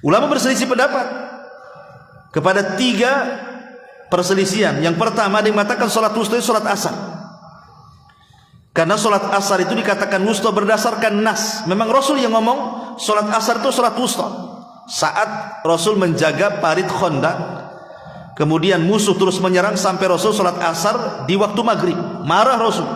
Ulama berselisih pendapat kepada 3 perselisihan. Yang pertama, ada yang mengatakan salat wusta itu salat asar, karena salat asar itu dikatakan wusta berdasarkan nas. Memang Rasul yang ngomong salat asar itu salat wusta. Saat Rasul menjaga parit Khandaq, kemudian musuh terus menyerang sampai Rasul salat asar di waktu maghrib. Marah Rasul.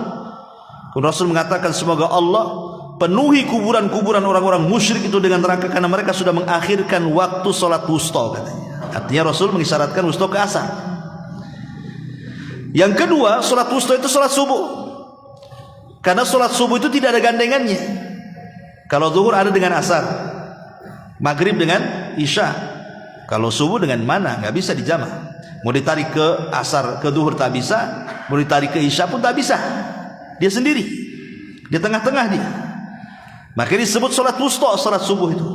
Rasul mengatakan, semoga Allah penuhi kuburan-kuburan orang-orang musyrik itu dengan neraka, karena mereka sudah mengakhirkan waktu salat wusta, katanya. Artinya Rasul mengisyaratkan wusta ke asar. Yang kedua, salat wusta itu salat subuh, karena salat subuh itu tidak ada gandengannya. Kalau zuhur ada dengan asar, maghrib dengan isya. Kalau subuh dengan mana? Nggak bisa dijamak. Mau ditarik ke asar, ke zuhur tak bisa, mau ditarik ke isya pun tak bisa. Dia sendiri di tengah-tengah dia. Makanya disebut salat wusta, salat subuh itu.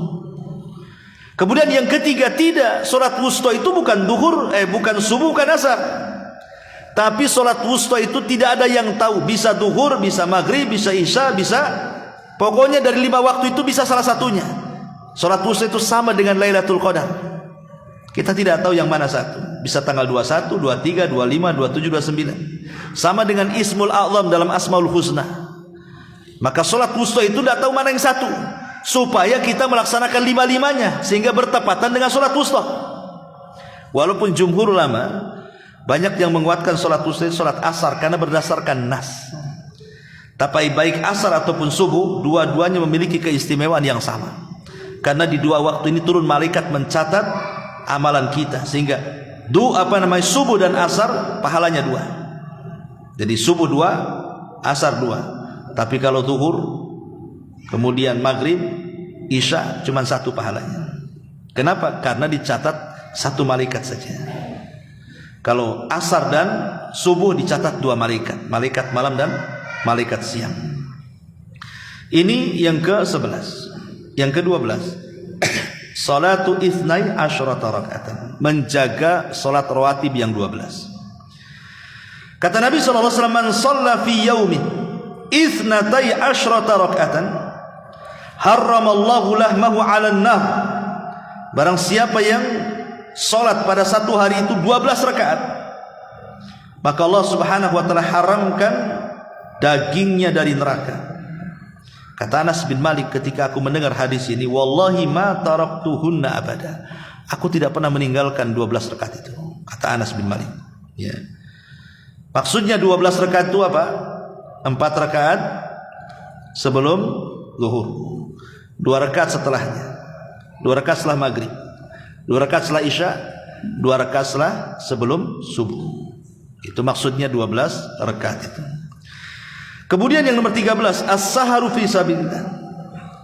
Kemudian yang ketiga, tidak, salat wusta itu bukan duhur, bukan subuh, bukan asar. Tapi salat wusta itu tidak ada yang tahu, bisa duhur, bisa maghrib, bisa isya, bisa, pokoknya dari 5 waktu itu bisa salah satunya. Salat wusta itu sama dengan Lailatul Qadar. Kita tidak tahu yang mana satu. Bisa tanggal 21, 23, 25, 27, 29. Sama dengan Ismul A'zam dalam Asmaul Husna. Maka salat wusta itu tidak tahu mana yang satu, supaya kita melaksanakan 5-5-nya sehingga bertepatan dengan salat wusta. Walaupun jumhur ulama banyak yang menguatkan salat wusta itu salat asar karena berdasarkan nas. Tapi baik asar ataupun subuh, dua-duanya memiliki keistimewaan yang sama. Karena di 2 waktu ini turun malaikat mencatat amalan kita, sehingga subuh dan asar pahalanya 2. Jadi subuh 2, asar 2. Tapi kalau zuhur, kemudian maghrib, isya cuma 1 pahalanya. Kenapa? Karena dicatat 1 malaikat saja. Kalau asar dan subuh dicatat 2 malaikat, malaikat malam dan malaikat siang. Ini yang ke-11. Yang ke-12, salatu ithnai asyrata raka'atan, menjaga salat rawatib yang 12. Kata Nabi sallallahu alaihi wasallam, man shalla fi yaumin ithnatai asyrata raka'atan harramallahu lahmahu 'alan nar. Barang siapa yang salat pada satu hari itu 12 rakaat, maka Allah Subhanahu wa taala haramkan dagingnya dari neraka. Kata Anas bin Malik ketika aku mendengar hadis ini, wallahi ma taraktuhunna abada. Aku tidak pernah meninggalkan 12 rakaat itu. Kata Anas bin Malik. Ya. Maksudnya 12 rakaat itu apa? 4 rakaat sebelum zuhur, 2 rakaat setelahnya, 2 rakaat setelah maghrib, 2 rakaat setelah isya, 2 rakaat setelah sebelum subuh. Itu maksudnya 12 rakaat itu. Kemudian yang nomor 13, as-saharu fi sabilillah.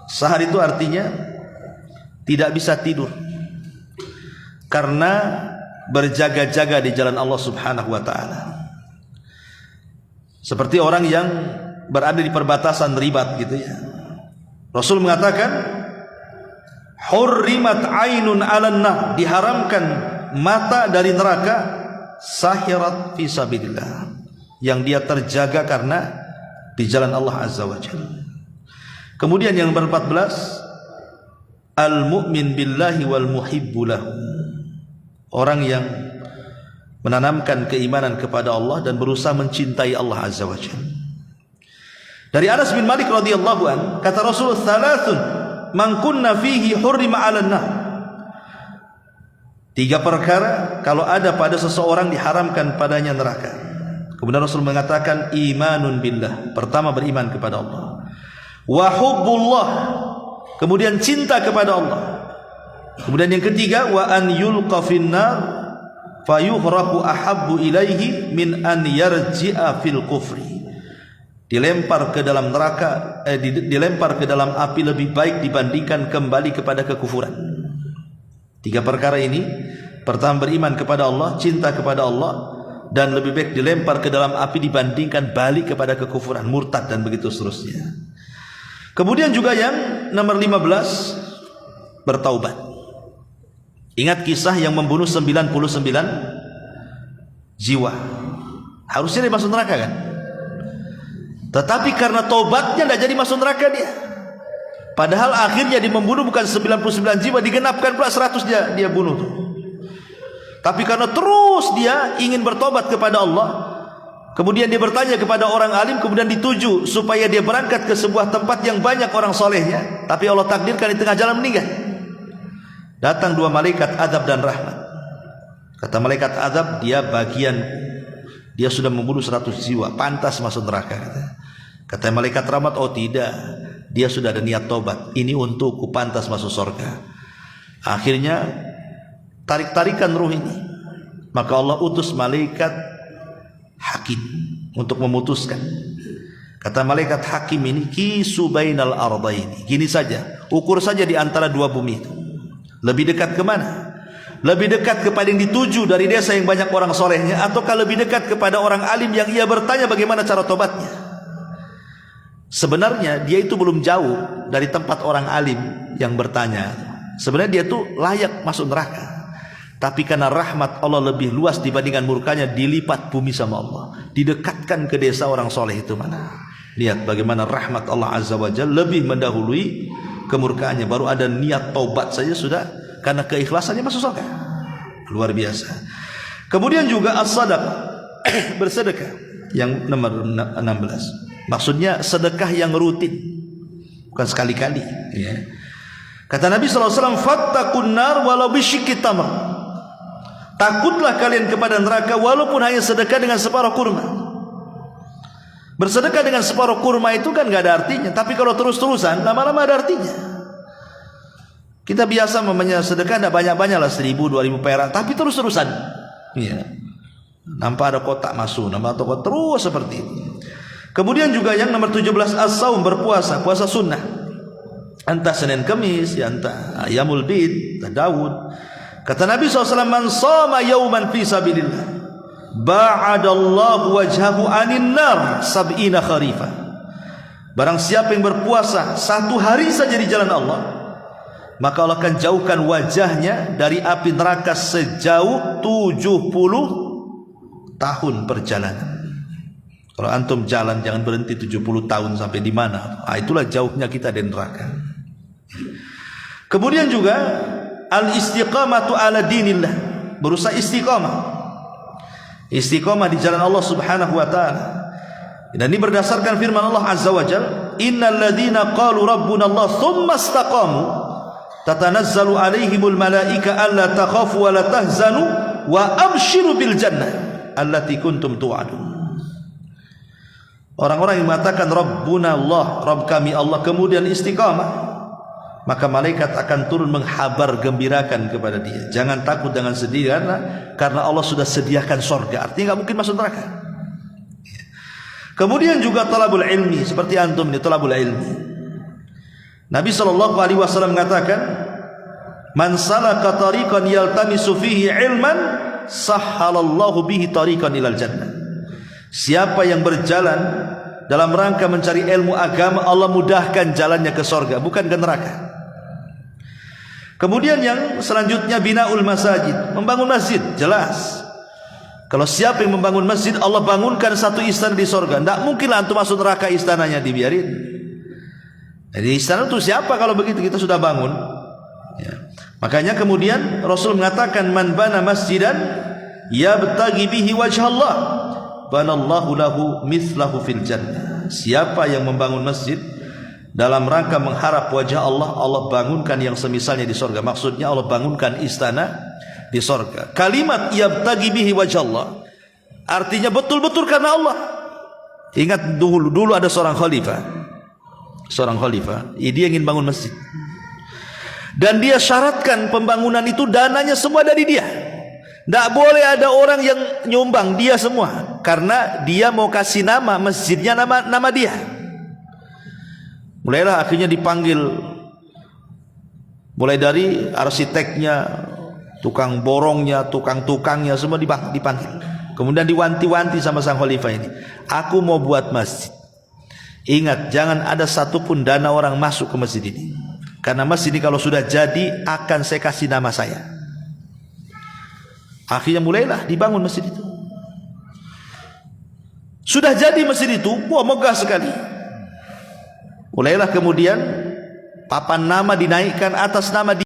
Sahar itu artinya tidak bisa tidur karena berjaga-jaga di jalan Allah Subhanahu wa taala. Seperti orang yang berada di perbatasan ribat gitu ya. Rasul mengatakan, hurrimat ainun 'alan nar, diharamkan mata dari neraka, sahirat fi sabilillah, yang dia terjaga karena di jalan Allah Azza wa Jalla. Kemudian yang nomor 14, al-mu'min billahi wal muhibbu lahu, orang yang menanamkan keimanan kepada Allah dan berusaha mencintai Allah Azza wa Jalla. Dari Anas bin Malik radhiyallahu an, kata Rasul, thalathun man kunna fihi hurrima 'alan nar. 3 perkara kalau ada pada seseorang diharamkan padanya neraka. Kemudian Rasul mengatakan, imanun billah, pertama beriman kepada Allah, wa hubbullah, kemudian cinta kepada Allah, kemudian yang ketiga, wa an yulqa finnar fayuhraku ahabbu ilaihi min an yarji'a fil kufri, dilempar ke dalam neraka, dilempar ke dalam api lebih baik dibandingkan kembali kepada kekufuran. 3 perkara ini, pertama beriman kepada Allah, cinta kepada Allah, dan lebih baik dilempar ke dalam api dibandingkan balik kepada kekufuran, murtad, dan begitu seterusnya. Kemudian juga yang nomor 15, bertaubat. Ingat kisah yang membunuh 99 jiwa, harusnya dia masuk neraka kan? Tetapi karena taubatnya tidak jadi masuk neraka dia. Padahal akhirnya dia membunuh bukan 99 jiwa, digenapkan pula 100 dia bunuh tuh. Tapi karena terus dia ingin bertobat kepada Allah, kemudian dia bertanya kepada orang alim, kemudian dituju supaya dia berangkat ke sebuah tempat yang banyak orang solehnya. Tapi Allah takdirkan di tengah jalan meninggal. Datang dua malaikat azab dan rahmat. Kata malaikat azab, dia bagian, dia sudah membunuh 100 jiwa, pantas masuk neraka. Kata malaikat rahmat, oh tidak, dia sudah ada niat tobat, ini untukku, pantas masuk surga. Akhirnya tarik-tarikan ruh ini, maka Allah utus malaikat hakim untuk memutuskan. Kata malaikat hakim ini, kisu bainal ardaini, gini saja, ukur saja di antara dua bumi itu, lebih dekat kemana? Lebih dekat kepada yang dituju dari desa yang banyak orang solehnya, ataukah lebih dekat kepada orang alim yang ia bertanya bagaimana cara tobatnya? Sebenarnya dia itu belum jauh dari tempat orang alim yang bertanya. Sebenarnya dia itu layak masuk neraka, tapi karena rahmat Allah lebih luas dibandingkan murkanya, dilipat bumi sama Allah, didekatkan ke desa orang soleh itu mana. Lihat bagaimana rahmat Allah Azza wa Jalla lebih mendahului kemurkaannya. Baru ada niat taubat saja sudah, karena keikhlasannya masuk surga. Luar biasa. Kemudian juga as-sadaqah, bersedekah, yang nomor 16. Maksudnya sedekah yang rutin, bukan sekali-kali, ya. Kata Nabi SAW, fattaqun nar walau bisyikki tamr. Takutlah kalian kepada neraka walaupun hanya sedekah dengan separuh kurma. Bersedekah dengan separuh kurma itu kan gak ada artinya, tapi kalau terus-terusan lama-lama ada artinya. Kita biasa sedekah tidak banyak-banyak lah, 1.000, 2.000 perak, tapi terus-terusan, ya. Nampak ada kotak masuk, nampak ada kotak, terus seperti itu. Kemudian juga yang nomor 17, as-saum, berpuasa, puasa sunnah. Entah Senin Kemis, ya entah Ayamul Bid, entah Daud. Kata Nabi SAW, man shoma yauman fi sabilillah, ba'adallahu wajhahu anin nar sab'ina kharifa. Barang siapa yang berpuasa satu hari saja di jalan Allah, maka Allah akan jauhkan wajahnya dari api neraka sejauh 70 tahun perjalanan. Kalau antum jalan jangan berhenti 70 tahun sampai di mana. Itulah jauhnya kita dari neraka. Kemudian juga al-istiqamatu ala dinillah, berusaha istiqamah. Istiqamah di jalan Allah Subhanahu wa taala. Dan ini berdasarkan firman Allah Azza wa Jalla, innal ladzina qalu rabbuna Allah tsumma istaqamu tatanazzalu alaihimul malaika alla takhafu wa la tahzanu wa abshiru bil jannah allati kuntum tu'adun. Orang-orang yang mengatakan Rabbuna Allah, Rabb kami Allah, kemudian istiqamah, maka malaikat akan turun menghabar gembirakan kepada dia, jangan takut, jangan sedih, karena Allah sudah sediakan surga. Artinya nggak mungkin masuk neraka. Kemudian juga talabul ilmi, seperti antum ini talabul ilmi. Nabi SAW mengatakan, man salaka tariqan yaltamisu fihi ilman sahhalallahu bihi tariqan ilal jannah. Siapa yang berjalan dalam rangka mencari ilmu agama, Allah mudahkan jalannya ke surga, bukan ke neraka. Kemudian yang selanjutnya binaul masajid, membangun masjid. Jelas, kalau siapa yang membangun masjid, Allah bangunkan satu istana di surga. Tidak mungkinlah antum masuk neraka istananya dibiarin. Jadi istana itu siapa kalau begitu kita sudah bangun, ya. Makanya kemudian Rasul mengatakan, man bana masjidan yabtaghi bihi wajh Allah, banallahu lahu mithlahu fil jannah. Siapa yang membangun masjid dalam rangka mengharap wajah Allah, Allah bangunkan yang semisalnya di sorga. Maksudnya Allah bangunkan istana di sorga. Kalimat yabtaghi bihi wajh Allah artinya betul-betul karena Allah. Ingat dulu ada seorang khalifah, dia ingin bangun masjid, dan dia syaratkan pembangunan itu dananya semua dari dia. Tidak boleh ada orang yang nyumbang, dia semua, karena dia mau kasih nama masjidnya nama dia. Mulailah akhirnya dipanggil, mulai dari arsiteknya, tukang borongnya, tukang-tukangnya, semua dipanggil. Kemudian diwanti-wanti sama sang khalifah ini, aku mau buat masjid. Ingat, jangan ada satupun dana orang masuk ke masjid ini, karena masjid ini kalau sudah jadi akan saya kasih nama saya. Akhirnya mulailah dibangun masjid itu. Sudah jadi masjid itu, wah megah sekali. Mulailah kemudian papan nama dinaikkan atas nama dia.